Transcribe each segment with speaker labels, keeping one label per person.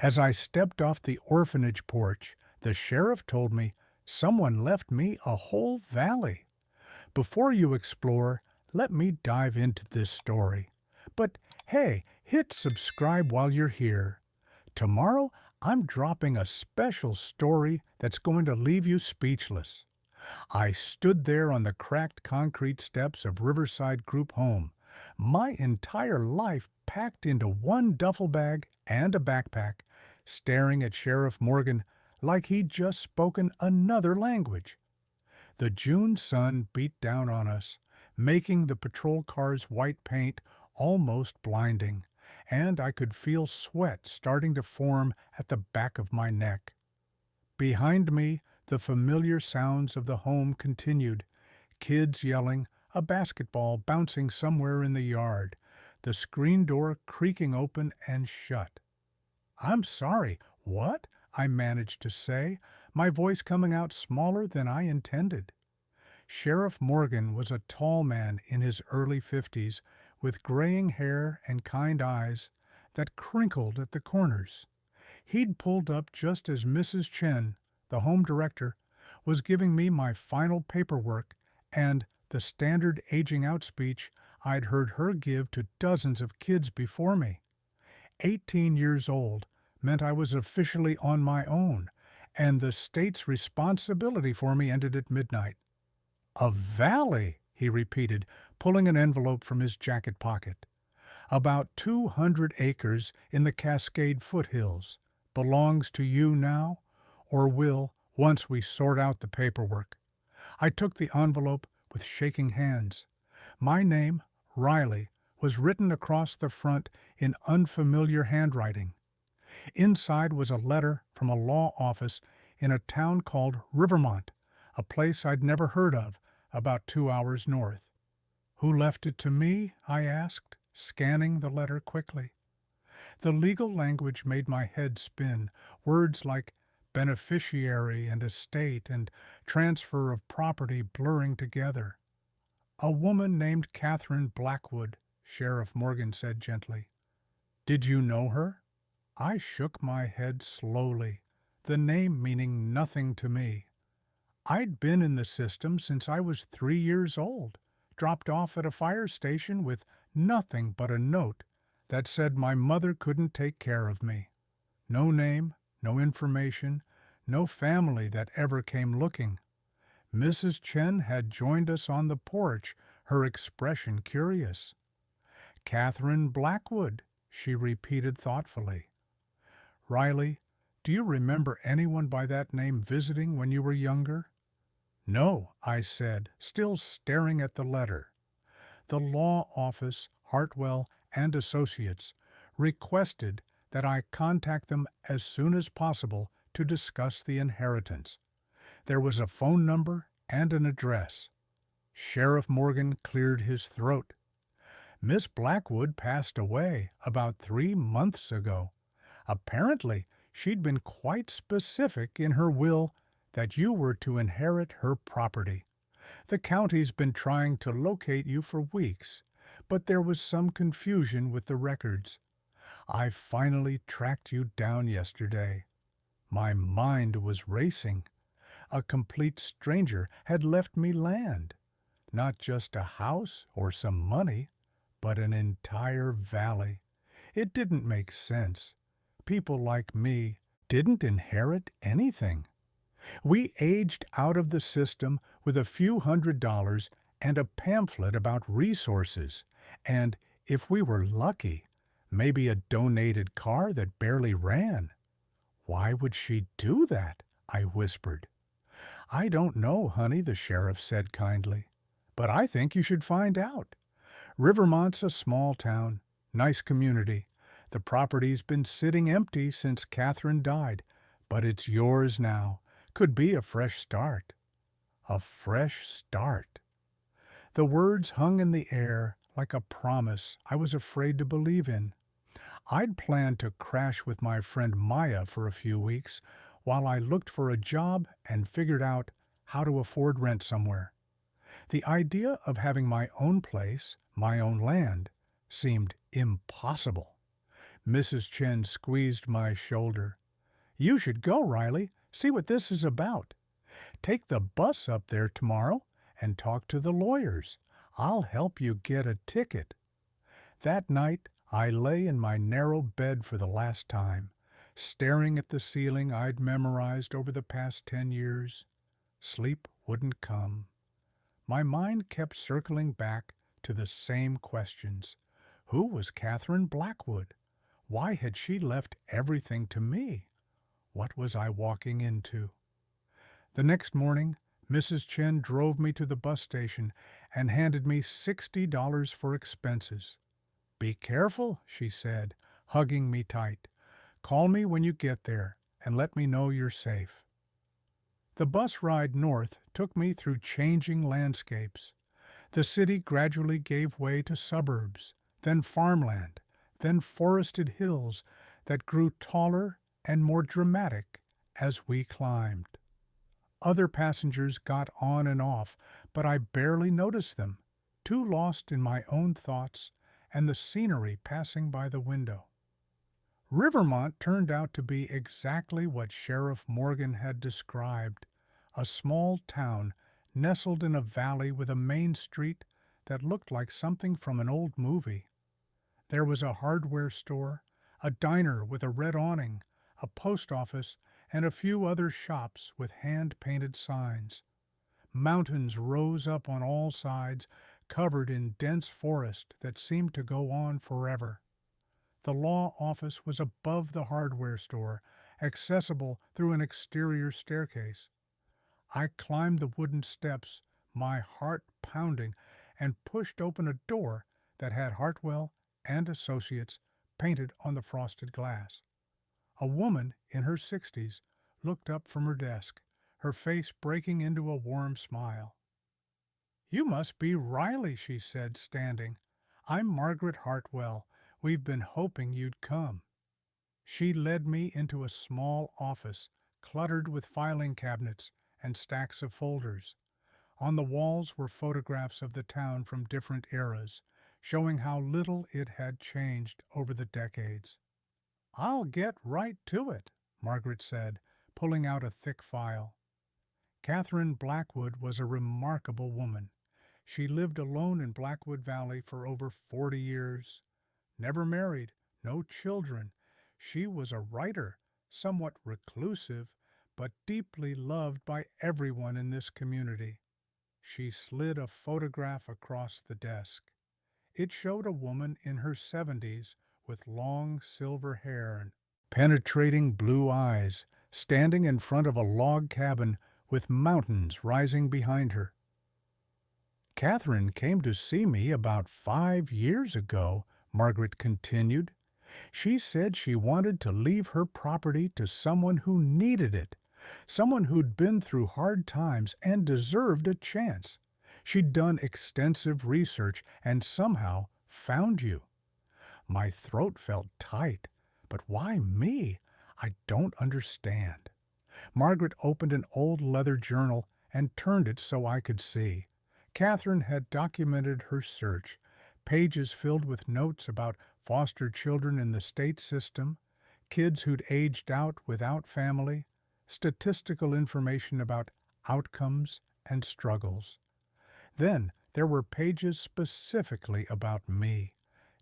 Speaker 1: As I stepped off the orphanage porch, the sheriff told me someone left me a whole valley. Before you explore, let me dive into this story. But hey, hit subscribe while you're here. Tomorrow, I'm dropping a special story that's going to leave you speechless. I stood there on the cracked concrete steps of Riverside Group Home, my entire life packed into one duffel bag and a backpack, staring at Sheriff Morgan like he'd just spoken another language. The June sun beat down on us, making the patrol car's white paint almost blinding, and I could feel sweat starting to form at the back of my neck. Behind me, the familiar sounds of the home continued, kids yelling, a basketball bouncing somewhere in the yard, the screen door creaking open and shut. "I'm sorry, what?" I managed to say, my voice coming out smaller than I intended. Sheriff Morgan was a tall man in his early 50s, with graying hair and kind eyes that crinkled at the corners. He'd pulled up just as Mrs. Chen, the home director, was giving me my final paperwork and the standard aging out speech I'd heard her give to dozens of kids before me. 18 years old meant I was officially on my own, and the state's responsibility for me ended at midnight. "A valley," he repeated, pulling an envelope from his jacket pocket. "About 200 acres in the Cascade foothills. Belongs to you now, or will once we sort out the paperwork." I took the envelope with shaking hands. My name, Riley, was written across the front in unfamiliar handwriting. Inside was a letter from a law office in a town called Rivermont, a place I'd never heard of, about 2 hours north. "Who left it to me?" I asked, scanning the letter quickly. The legal language made my head spin, words like beneficiary and estate and transfer of property blurring together. "A woman named Catherine Blackwood," Sheriff Morgan said gently. "Did you know her?" I shook my head slowly, the name meaning nothing to me. I'd been in the system since I was 3 years old, dropped off at a fire station with nothing but a note that said my mother couldn't take care of me. No name, no information, no family that ever came looking. Mrs. Chen had joined us on the porch, her expression curious. "Catherine Blackwood," she repeated thoughtfully. "Riley, do you remember anyone by that name visiting when you were younger?" "No," I said, still staring at the letter. The law office, Hartwell and Associates, requested that I contact them as soon as possible to discuss the inheritance. There was a phone number and an address. Sheriff Morgan cleared his throat. "Miss Blackwood passed away about 3 months ago. Apparently, she'd been quite specific in her will that you were to inherit her property. The county's been trying to locate you for weeks, but there was some confusion with the records. I finally tracked you down yesterday. My mind was racing. A complete stranger had left me land. Not just a house or some money, but an entire valley. It didn't make sense. People like me didn't inherit anything. We aged out of the system with a few $100s and a pamphlet about resources, and, if we were lucky, maybe a donated car that barely ran. Why would she do that? I whispered. "I don't know, honey," the sheriff said kindly, "but I think you should find out. Rivermont's a small town, nice community. The property's been sitting empty since Catherine died, but it's yours now. Could be a fresh start." A fresh start. The words hung in the air like a promise I was afraid to believe in. I'd planned to crash with my friend Maya for a few weeks while I looked for a job and figured out how to afford rent somewhere. The idea of having my own place, my own land, seemed impossible. Mrs. Chen squeezed my shoulder. You should go, Riley. See what this is about. Take the bus up there tomorrow and talk to the lawyers. I'll help you get a ticket. That night, I lay in my narrow bed for the last time, staring at the ceiling I'd memorized over the past 10 years. Sleep wouldn't come. My mind kept circling back to the same questions. Who was Catherine Blackwood? Why had she left everything to me? What was I walking into? The next morning, Mrs. Chen drove me to the bus station and handed me $60 for expenses. Be careful, she said, hugging me tight. Call me when you get there and let me know you're safe. The bus ride north took me through changing landscapes. The city gradually gave way to suburbs, then farmland, then forested hills that grew taller and more dramatic as we climbed. Other passengers got on and off, but I barely noticed them, too lost in my own thoughts and the scenery passing by the window. Rivermont turned out to be exactly what Sheriff Morgan had described, a small town nestled in a valley with a main street that looked like something from an old movie. There was a hardware store, a diner with a red awning, a post office, and a few other shops with hand-painted signs. Mountains rose up on all sides, covered in dense forest that seemed to go on forever. The law office was above the hardware store, accessible through an exterior staircase. I climbed the wooden steps, my heart pounding, and pushed open a door that had Hartwell and Associates painted on the frosted glass. A woman in her 60s looked up from her desk, her face breaking into a warm smile. You must be Riley, she said, standing. I'm Margaret Hartwell. We've been hoping you'd come. She led me into a small office, cluttered with filing cabinets and stacks of folders. On the walls were photographs of the town from different eras, showing how little it had changed over the decades. I'll get right to it, Margaret said, pulling out a thick file. Catherine Blackwood was a remarkable woman. She lived alone in Blackwood Valley for over 40 years. Never married, no children. She was a writer, somewhat reclusive, but deeply loved by everyone in this community. She slid a photograph across the desk. It showed a woman in her 70s with long silver hair and penetrating blue eyes, standing in front of a log cabin with mountains rising behind her. Catherine came to see me about 5 years ago, Margaret continued. She said she wanted to leave her property to someone who needed it, someone who'd been through hard times and deserved a chance. She'd done extensive research and somehow found you. My throat felt tight. But why me? I don't understand. Margaret opened an old leather journal and turned it so I could see. Catherine had documented her search, pages filled with notes about foster children in the state system, kids who'd aged out without family, statistical information about outcomes and struggles. Then there were pages specifically about me,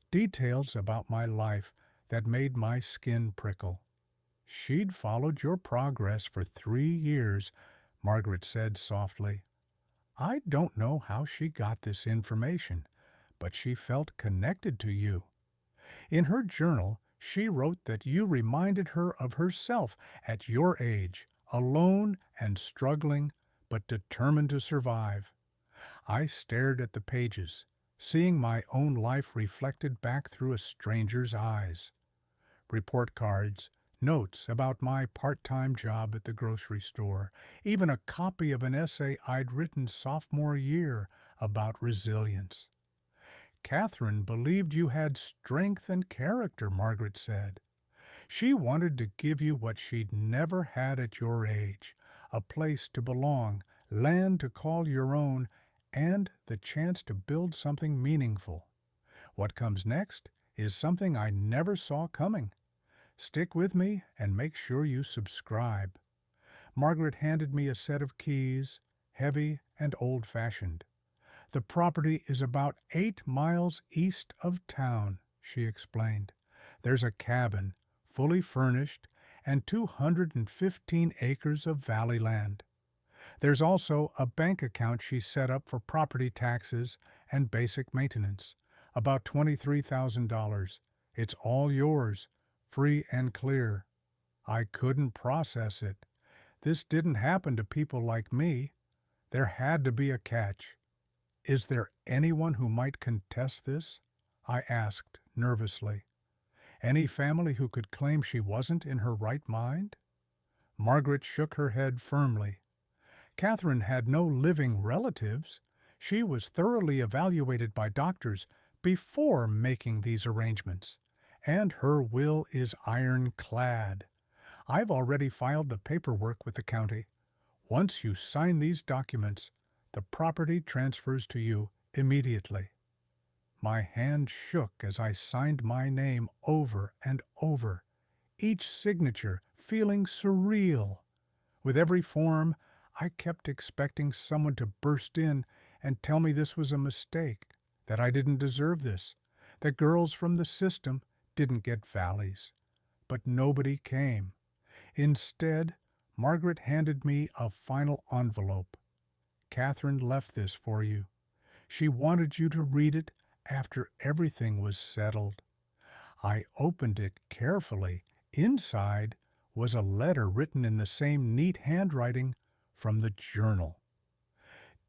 Speaker 1: details about my life that made my skin prickle. She'd followed your progress for 3 years, Margaret said softly. I don't know how she got this information, but she felt connected to you. In her journal, she wrote that you reminded her of herself at your age, alone and struggling, but determined to survive. I stared at the pages, seeing my own life reflected back through a stranger's eyes. Report cards, notes about my part-time job at the grocery store, even a copy of an essay I'd written sophomore year about resilience. Catherine believed you had strength and character, Margaret said. She wanted to give you what she'd never had at your age, a place to belong, land to call your own, and the chance to build something meaningful. What comes next is something I never saw coming. Stick with me and make sure you subscribe. Margaret handed me a set of keys, heavy and old-fashioned. The property is about 8 miles east of town, she explained. There's a cabin, fully furnished, and 215 acres of valley land. There's also a bank account she set up for property taxes and basic maintenance, about $23,000. It's all yours, free and clear. I couldn't process it. This didn't happen to people like me. There had to be a catch. Is there anyone who might contest this? I asked nervously. Any family who could claim she wasn't in her right mind? Margaret shook her head firmly. Catherine had no living relatives. She was thoroughly evaluated by doctors before making these arrangements, and her will is ironclad. I've already filed the paperwork with the county. Once you sign these documents, the property transfers to you immediately. My hand shook as I signed my name over and over, each signature feeling surreal. With every form, I kept expecting someone to burst in and tell me this was a mistake, that I didn't deserve this, that girls from the system didn't get valleys. But nobody came. Instead, Margaret handed me a final envelope. Catherine left this for you. She wanted you to read it after everything was settled. I opened it carefully. Inside was a letter written in the same neat handwriting from the journal.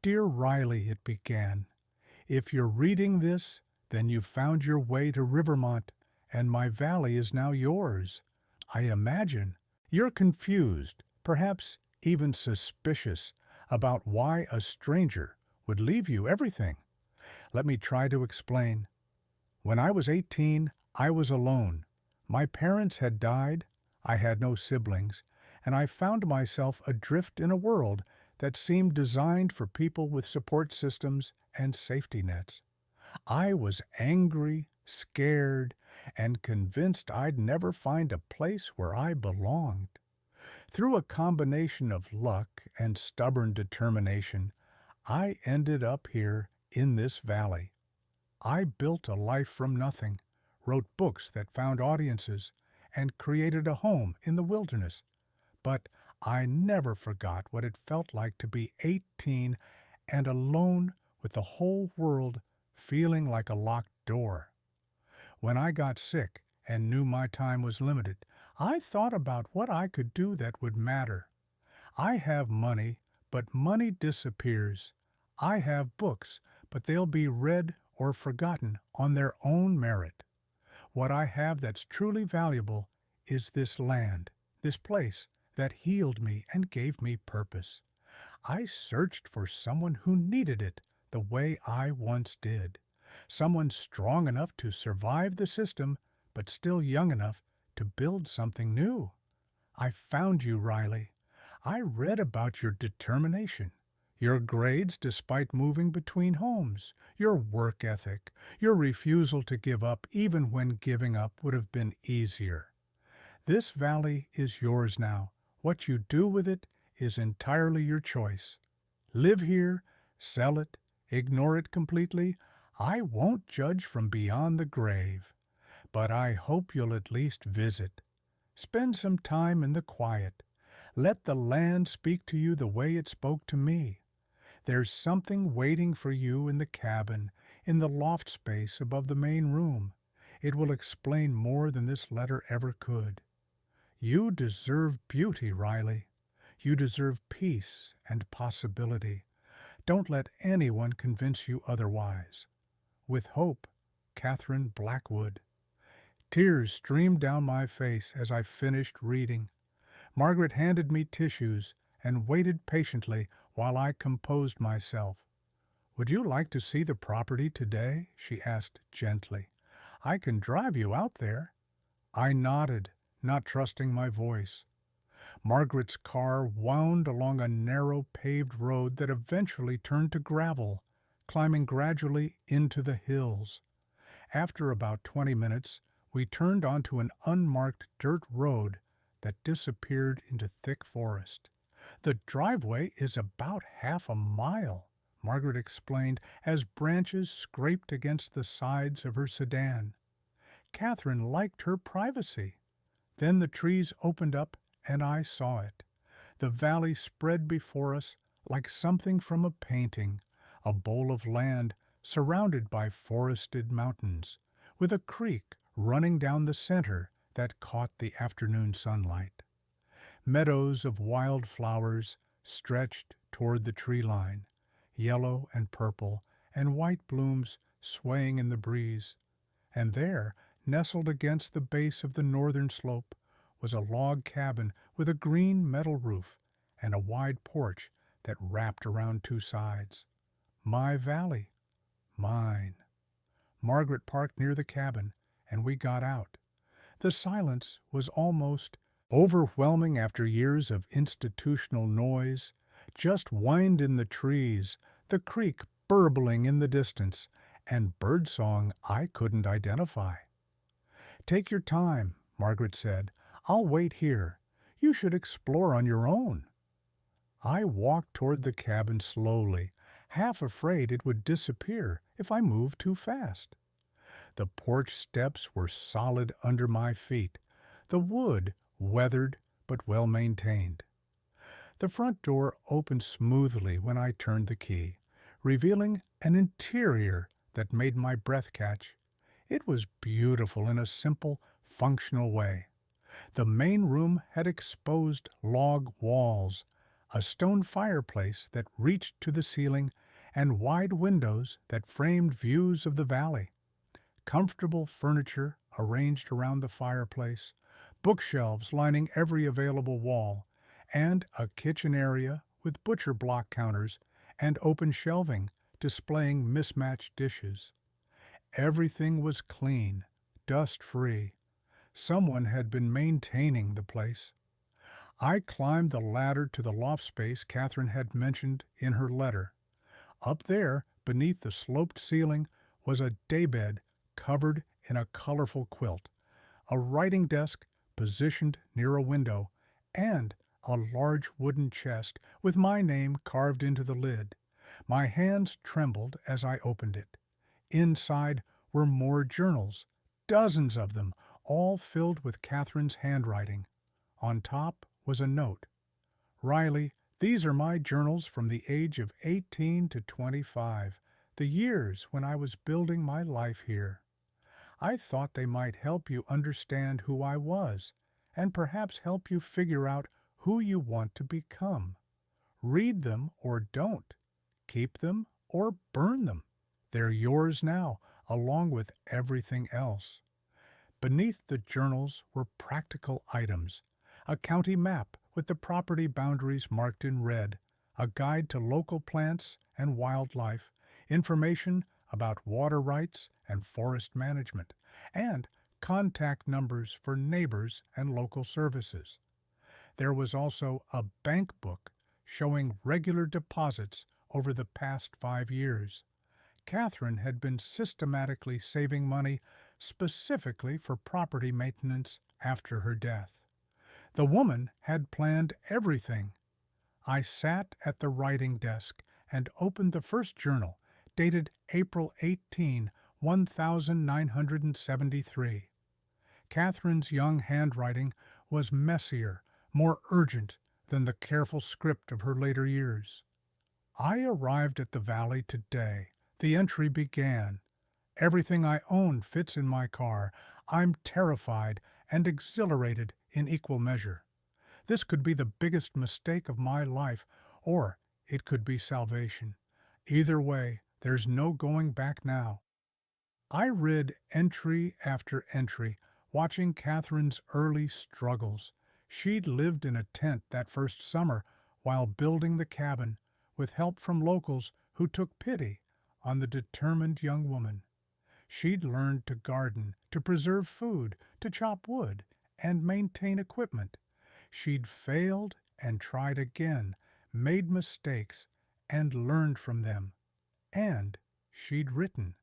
Speaker 1: Dear Riley, it began, if you're reading this, then you've found your way to Rivermont, and my valley is now yours. I imagine you're confused, perhaps even suspicious, about why a stranger would leave you everything. Let me try to explain. When I was 18, I was alone. My parents had died, I had no siblings, and I found myself adrift in a world that seemed designed for people with support systems and safety nets. I was angry, scared, and convinced I'd never find a place where I belonged. Through a combination of luck and stubborn determination, I ended up here in this valley. I built a life from nothing, wrote books that found audiences, and created a home in the wilderness. But I never forgot what it felt like to be 18 and alone with the whole world feeling like a locked door. When I got sick and knew my time was limited, I thought about what I could do that would matter. I have money, but money disappears. I have books, but they'll be read or forgotten on their own merit. What I have that's truly valuable is this land, this place that healed me and gave me purpose. I searched for someone who needed it the way I once did. Someone strong enough to survive the system, but still young enough to build something new. I found you, Riley. I read about your determination, your grades despite moving between homes, your work ethic, your refusal to give up even when giving up would have been easier. This valley is yours now. What you do with it is entirely your choice. Live here, sell it, ignore it completely. I won't judge from beyond the grave. But I hope you'll at least visit. Spend some time in the quiet. Let the land speak to you the way it spoke to me. There's something waiting for you in the cabin, in the loft space above the main room. It will explain more than this letter ever could. You deserve beauty, Riley. You deserve peace and possibility. Don't let anyone convince you otherwise. With hope, Catherine Blackwood. Tears streamed down my face as I finished reading. Margaret handed me tissues and waited patiently while I composed myself. Would you like to see the property today? She asked gently. I can drive you out there. I nodded, not trusting my voice. Margaret's car wound along a narrow paved road that eventually turned to gravel, climbing gradually into the hills. After about 20 minutes, we turned onto an unmarked dirt road that disappeared into thick forest. The driveway is about half a mile, Margaret explained as branches scraped against the sides of her sedan. Catherine liked her privacy. Then the trees opened up and I saw it. The valley spread before us like something from a painting, a bowl of land surrounded by forested mountains, with a creek running down the center that caught the afternoon sunlight. Meadows of wild flowers stretched toward the tree line, yellow and purple and white blooms swaying in the breeze. And there, nestled against the base of the northern slope, was a log cabin with a green metal roof and a wide porch that wrapped around two sides. My valley. Mine. Margaret parked near the cabin, and we got out. The silence was almost overwhelming after years of institutional noise, just wind in the trees, the creek burbling in the distance, and birdsong I couldn't identify. "Take your time," Margaret said. "I'll wait here. You should explore on your own." I walked toward the cabin slowly, half afraid it would disappear if I moved too fast. The porch steps were solid under my feet, the wood weathered but well maintained. The front door opened smoothly when I turned the key, revealing an interior that made my breath catch. It was beautiful in a simple, functional way. The main room had exposed log walls, a stone fireplace that reached to the ceiling, and wide windows that framed views of the valley. Comfortable furniture arranged around the fireplace, bookshelves lining every available wall, and a kitchen area with butcher block counters and open shelving displaying mismatched dishes. Everything was clean, dust-free. Someone had been maintaining the place. I climbed the ladder to the loft space Catherine had mentioned in her letter. Up there, beneath the sloped ceiling, was a daybed covered in a colorful quilt, a writing desk positioned near a window, and a large wooden chest with my name carved into the lid. My hands trembled as I opened it. Inside were more journals, dozens of them, all filled with Catherine's handwriting. On top was a note. "Riley, these are my journals from the age of 18 to 25, the years when I was building my life here. I thought they might help you understand who I was, and perhaps help you figure out who you want to become. Read them or don't. Keep them or burn them. They're yours now, along with everything else." Beneath the journals were practical items, a county map with the property boundaries marked in red, a guide to local plants and wildlife, information about water rights and forest management, and contact numbers for neighbors and local services. There was also a bank book showing regular deposits over the past 5 years. Catherine had been systematically saving money specifically for property maintenance after her death. The woman had planned everything. I sat at the writing desk and opened the first journal, dated April 18, 1973. Catherine's young handwriting was messier, more urgent than the careful script of her later years. "I arrived at the valley today. The entry began. Everything I own fits in my car. I'm terrified and exhilarated in equal measure. This could be the biggest mistake of my life, or it could be salvation. Either way, there's no going back now." I read entry after entry, watching Catherine's early struggles. She'd lived in a tent that first summer while building the cabin, with help from locals who took pity on the determined young woman. She'd learned to garden, to preserve food, to chop wood, and maintain equipment. She'd failed and tried again, made mistakes, and learned from them. And she'd written.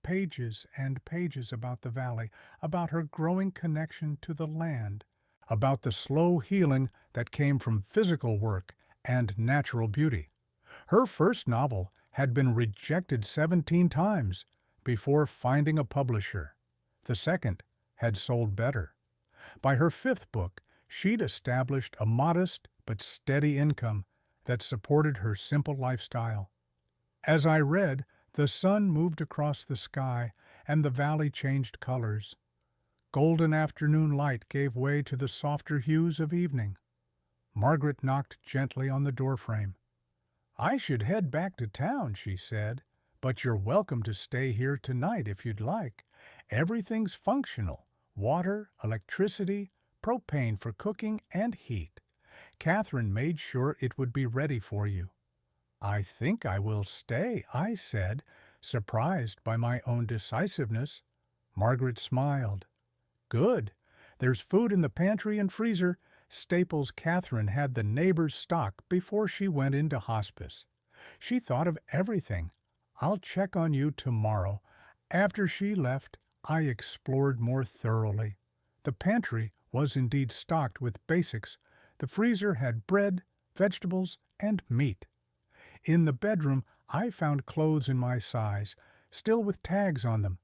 Speaker 1: pages and pages about the valley, about her growing connection to the land, about the slow healing that came from physical work and natural beauty. Her first novel had been rejected 17 times before finding a publisher. The second had sold better. By her fifth book, she'd established a modest but steady income that supported her simple lifestyle. As I read, the sun moved across the sky and the valley changed colors. Golden afternoon light gave way to the softer hues of evening. Margaret knocked gently on the doorframe. "I should head back to town," she said, "but you're welcome to stay here tonight if you'd like. Everything's functional: water, electricity, propane for cooking, and heat. Catherine made sure it would be ready for you." "I think I will stay," I said, surprised by my own decisiveness. Margaret smiled. "Good. There's food in the pantry and freezer, staples Catherine had the neighbors stock before she went into hospice. She thought of everything. I'll check on you tomorrow." After she left, I explored more thoroughly. The pantry was indeed stocked with basics. The freezer had bread, vegetables, and meat. In the bedroom, I found clothes in my size, still with tags on them.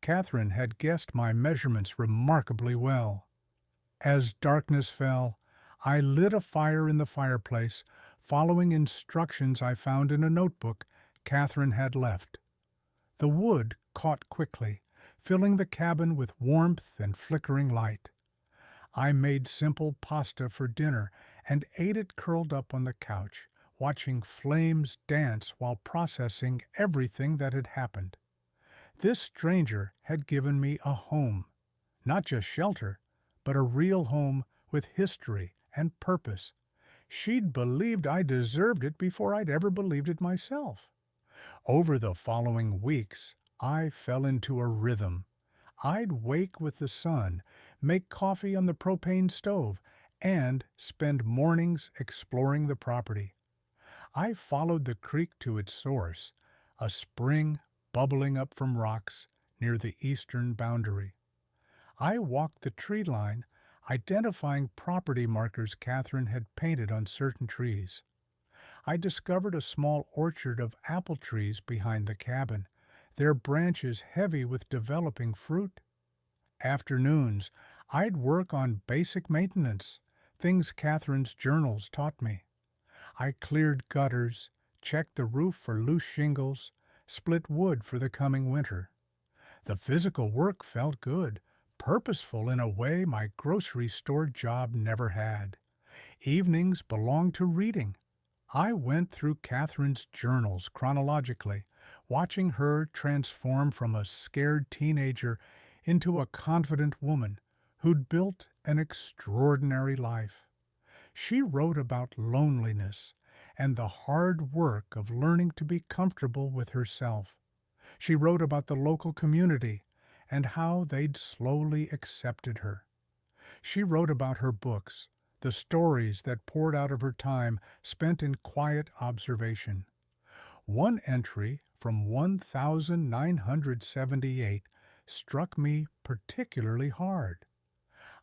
Speaker 1: Catherine had guessed my measurements remarkably well. As darkness fell, I lit a fire in the fireplace, following instructions I found in a notebook Catherine had left. The wood caught quickly, filling the cabin with warmth and flickering light. I made simple pasta for dinner and ate it curled up on the couch, watching flames dance while processing everything that had happened. This stranger had given me a home, not just shelter, but a real home with history and purpose. She'd believed I deserved it before I'd ever believed it myself. Over the following weeks, I fell into a rhythm. I'd wake with the sun, make coffee on the propane stove, and spend mornings exploring the property. I followed the creek to its source, a spring bubbling up from rocks near the eastern boundary. I walked the tree line, identifying property markers Catherine had painted on certain trees. I discovered a small orchard of apple trees behind the cabin, their branches heavy with developing fruit. Afternoons, I'd work on basic maintenance, things Catherine's journals taught me. I cleared gutters, checked the roof for loose shingles, split wood for the coming winter. The physical work felt good, purposeful in a way my grocery store job never had. Evenings belonged to reading. I went through Catherine's journals chronologically, watching her transform from a scared teenager into a confident woman who'd built an extraordinary life. She wrote about loneliness and the hard work of learning to be comfortable with herself. She wrote about the local community and how they'd slowly accepted her. She wrote about her books, the stories that poured out of her time spent in quiet observation. One entry from 1978 struck me particularly hard.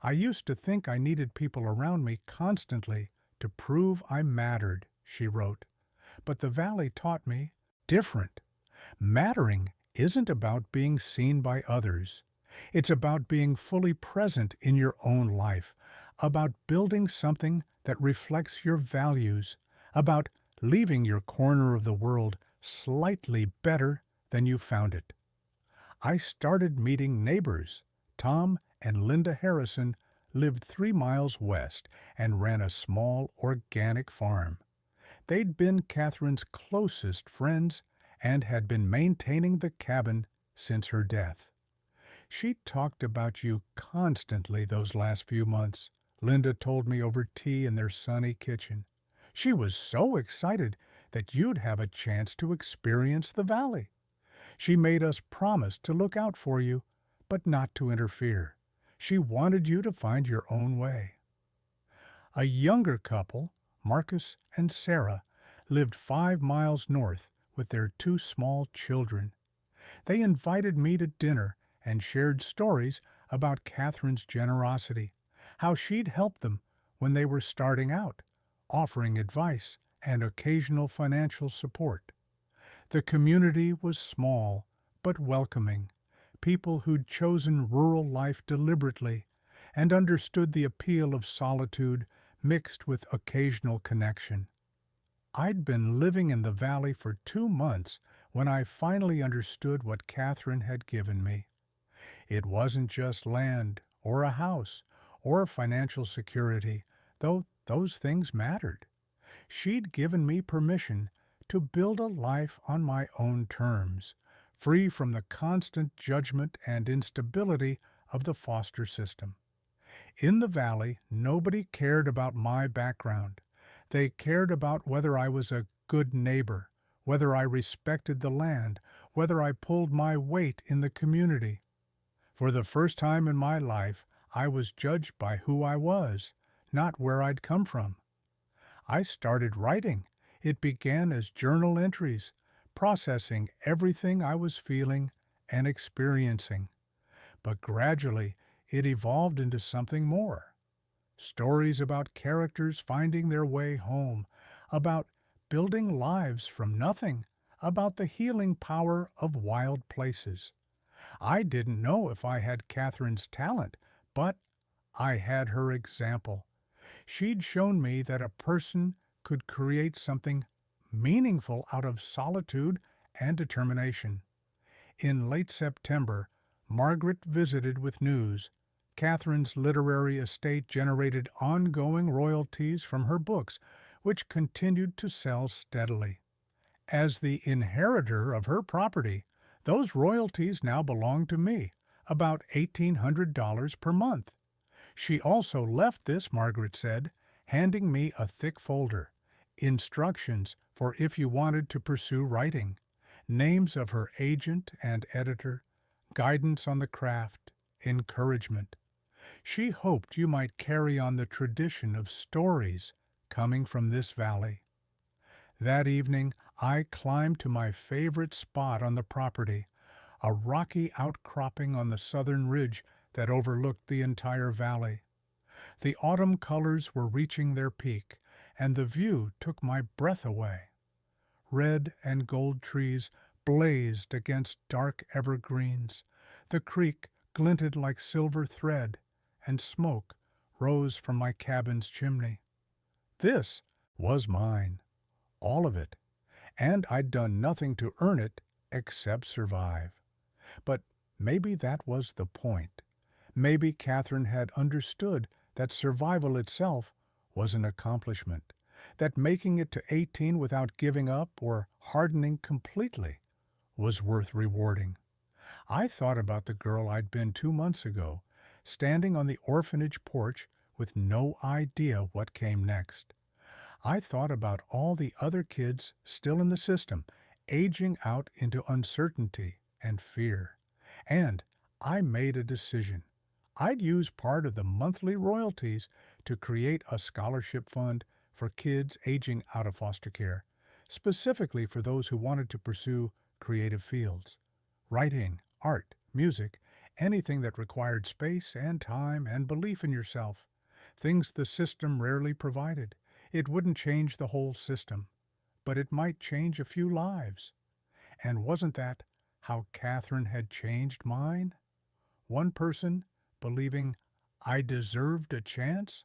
Speaker 1: "I used to think I needed people around me constantly to prove I mattered," she wrote. "But the valley taught me different. Mattering isn't about being seen by others. It's about being fully present in your own life, about building something that reflects your values, about leaving your corner of the world slightly better than you found it." I started meeting neighbors. Tom and Linda Harrison lived 3 miles west and ran a small organic farm. They'd been Catherine's closest friends and had been maintaining the cabin since her death. "She talked about you constantly those last few months," Linda told me over tea in their sunny kitchen. "She was so excited that you'd have a chance to experience the valley. She made us promise to look out for you, but not to interfere. She wanted you to find your own way." A younger couple, Marcus and Sarah, lived 5 miles north with their 2 small children. They invited me to dinner and shared stories about Catherine's generosity, how she'd helped them when they were starting out, offering advice and occasional financial support. The community was small but welcoming, people who'd chosen rural life deliberately and understood the appeal of solitude mixed with occasional connection. I'd been living in the valley for 2 months when I finally understood what Catherine had given me. It wasn't just land or a house or financial security, though those things mattered. She'd given me permission to build a life on my own terms, free from the constant judgment and instability of the foster system. In the valley, nobody cared about my background. They cared about whether I was a good neighbor, whether I respected the land, whether I pulled my weight in the community. For the first time in my life, I was judged by who I was, not where I'd come from. I started writing. It began as journal entries, processing everything I was feeling and experiencing. But gradually, it evolved into something more. Stories about characters finding their way home, about building lives from nothing, about the healing power of wild places. I didn't know if I had Catherine's talent, but I had her example. She'd shown me that a person could create something meaningful out of solitude and determination. In late September, Margaret visited with news. Catherine's literary estate generated ongoing royalties from her books, which continued to sell steadily. As the inheritor of her property, those royalties now belong to me, about $1,800 per month. She also left this, Margaret said, handing me a thick folder. Instructions for if you wanted to pursue writing, names of her agent and editor, guidance on the craft, encouragement. She hoped you might carry on the tradition of stories coming from this valley. That evening, I climbed to my favorite spot on the property, a rocky outcropping on the southern ridge that overlooked the entire valley. The autumn colors were reaching their peak, and the view took my breath away. Red and gold trees blazed against dark evergreens. The creek glinted like silver thread, and smoke rose from my cabin's chimney. This was mine, all of it, and I'd done nothing to earn it except survive. But maybe that was the point. Maybe Catherine had understood that survival itself was an accomplishment, that making it to 18 without giving up or hardening completely was worth rewarding. I thought about the girl I'd been 2 months ago, standing on the orphanage porch with no idea what came next. I thought about all the other kids still in the system, aging out into uncertainty and fear. And I made a decision. I'd use part of the monthly royalties to create a scholarship fund for kids aging out of foster care, specifically for those who wanted to pursue creative fields. Writing, art, music, anything that required space and time and belief in yourself. Things the system rarely provided. It wouldn't change the whole system, but it might change a few lives. And wasn't that how Catherine had changed mine? One person believing I deserved a chance?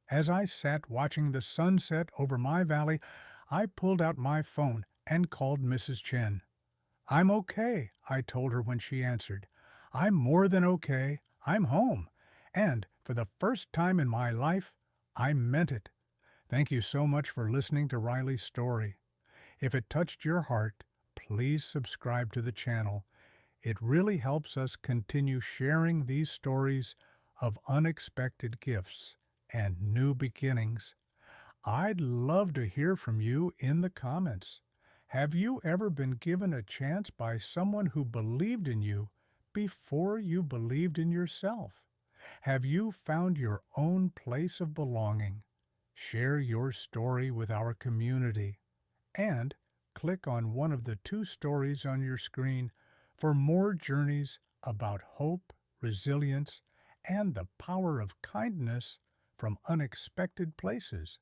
Speaker 1: As I sat watching the sunset over my valley, I pulled out my phone and called Mrs. Chen. "I'm okay," I told her when she answered. "I'm more than okay. I'm home. And for the first time in my life, I meant it." Thank you so much for listening to Riley's story. If it touched your heart, please subscribe to the channel. It really helps us continue sharing these stories of unexpected gifts and new beginnings. I'd love to hear from you in the comments. Have you ever been given a chance by someone who believed in you before you believed in yourself? Have you found your own place of belonging? Share your story with our community. And click on one of the 2 stories on your screen for more journeys about hope, resilience, and the power of kindness from unexpected places.